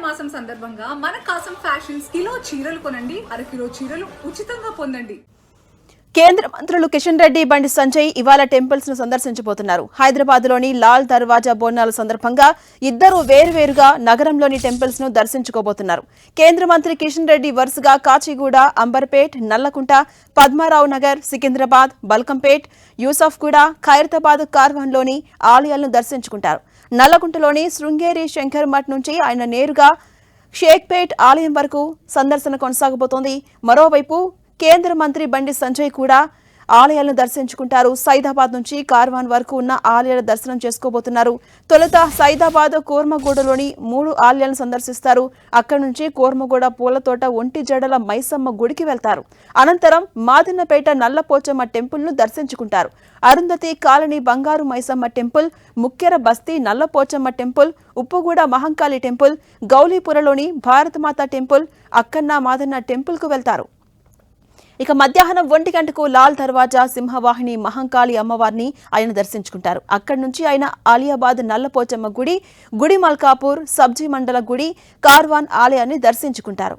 మాసం సందర్భంగా మన కాసం ఫ్యాషన్స్ కిలో చీరలు కొనండి, అరకిలో చీరలు ఉచితంగా పొందండి. కేంద్ర మంత్రులు కిషన్ రెడ్డి, బండి సంజయ్ ఇవాళ టెంపుల్స్ ను సందర్శించబోతున్నారు. హైదరాబాద్ లోని లాల్ దర్వాజా బోనాల సందర్భంగా ఇద్దరు వేరువేరుగా నగరంలోని టెంపుల్స్ ను దర్శించుకోబోతున్నారు. కేంద్ర మంత్రి కిషన్ రెడ్డి వరుసగా కాచిగూడ, అంబర్పేట్, నల్లకుంట, పద్మారావు నగర్, సికింద్రాబాద్, బల్కంపేట్, యూసఫ్గూడ, ఖైరతాబాద్, కార్వాన్లోని ఆలయాలను దర్శించుకుంటారు. నల్లకుంటలోని శృంగేరి శంకర్ మఠ్ నుంచి ఆయన నేరుగా షేక్పేట్ ఆలయం వరకు సందర్శన కొనసాగబోతోంది. మరోవైపు కేంద్ర మంత్రి బండి సంజయ్ కూడా ఆలయాలను దర్శించుకుంటారు. సైదాబాద్ నుంచి కార్వాన్ వరకు ఉన్న ఆలయాల దర్శనం చేసుకోబోతున్నారు. తొలుత సైదాబాద్ కోర్మగూడలోని 3 ఆలయాలను సందర్శిస్తారు. అక్కడి నుంచి కోర్మగూడ పూలతోట ఒంటి జడల మైసమ్మ గుడికి వెళ్తారు. అనంతరం మాదిన్నపేట నల్లపోచమ్మ టెంపుల్ ను దర్శించుకుంటారు. అరుంధతి కాలనీ బంగారు మైసమ్మ టెంపుల్, ముక్కెర బస్తీ నల్లపోచమ్మ టెంపుల్, ఉప్పుగూడ మహంకాళి టెంపుల్, గౌలీపురలోని భారతమాత టెంపుల్, అక్కన్న మాదన్న టెంపుల్ కు వెళ్తారు. ఇక మధ్యాహ్నం 1 గంటకు లాల్ దర్వాజా సింహవాహిని మహంకాళి అమ్మవారిని ఆయన దర్శించుకుంటారు. అక్కడి నుంచి ఆయన ఆలియాబాద్ నల్లపోచమ్మ గుడి, గుడి మల్కాపూర్ సబ్జీ మండల గుడి, కార్వాన్ ఆలయాన్ని దర్శించుకుంటారు.